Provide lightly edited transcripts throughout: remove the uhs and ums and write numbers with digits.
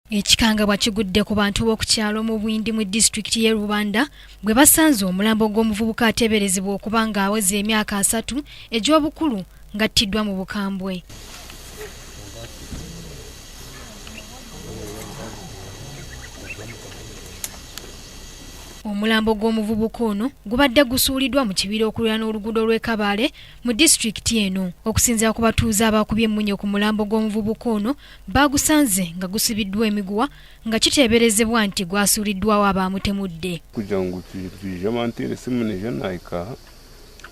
Ekikangabwa kigudde ku bantu b'oku kyalo mu Bwindi mu disitulikiti y'e Rubanda bwe basanze omulambo gw'omuvubuka ateeberezebwa okuba ng'aweza emyaka 3 egy'obukulu ng'attiddwa mu bukambwe. Omulambo gw'omuvubuka ono gubadde gusuuliddwa mu kibira okulira n'oluguudo lw'e Kabale mu disitulikiti eno. Okusinziira ku batuuze abakubye emmunye ku mulambo gw'omuvubuka ono baagusanze nga gusibiddwa emiguwa nga kiteeberezebwa nti gwasuuliddwawo abaamutemudde. Kugira ngu tuje mantere simu nejo naika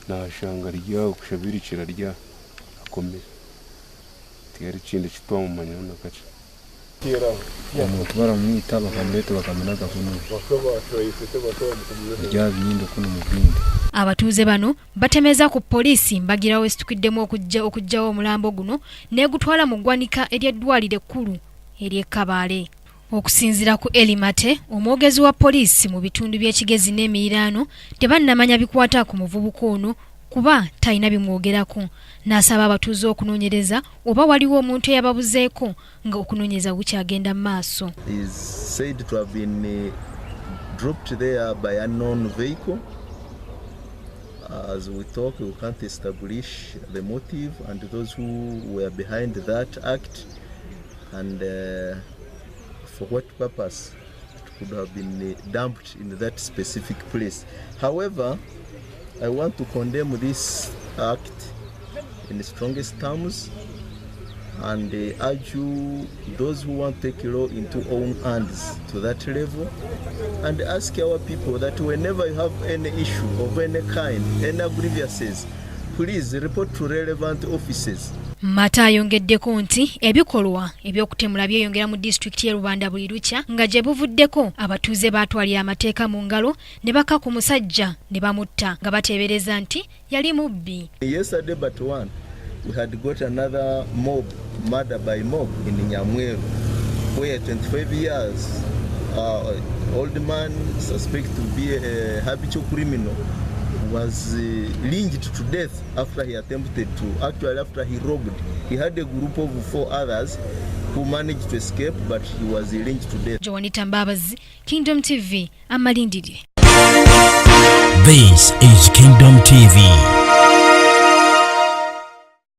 nashanga rya kushabirikira rya akomera tiyari kindi kitwamumanya nakati omuntu baramwita bakamuleta bakamunaga kuno rya binyindo kuno mu Bwindi. Abatuuze bano batemeza ku poliisi mbagirawo esitukiddemu okujjawo omulambo guno n'egutwala mu ggwanika ery'eddwaliro ekkulu ery'e Kabale. Okusinziira ku Elimate, omwogezi wa poliisi mu bitundu by'Ekigezi n'Emiriraano, tebannamanya bikwata ku muvubuka ono kuba talina bimwogerako. N'asaba abatuuze okunoonyereza oba waliwo omuntu eyababuzeeko nga okunoonyereza bukyagenda mu maaso. Is said to have been dropped there by a unknown vehicle. As we talk, we can't establish the motive and those who were behind that act and for what purpose it could have been dumped in that specific place. However, I want to condemn this act in the strongest terms and urge those who want to take law into own hands to that level and ask our people that whenever you have any issue of any kind, any grievances, please report to relevant offices. Mata ayongeddeko nti ebikolwa ebyokutemula byeyongera mu disitulikiti y'e Rubanda buli lukya nga gye buvuddeko abatuuze baatwalira amateeka mu ngalo ne baka ku musajja ne bamutta nga bateebereza nti yali mubbi. Yesterday but one, we had got another mob, murder by mob in Nyamweru, where 25 years old man suspected to be a habitual criminal was lynched to death after he attempted to, after he robbed. He had a group of 4 others who managed to escape, but he was lynched to death. Joanita Mbabazi, Kingdom TV, Amalindiri. This is Kingdom TV.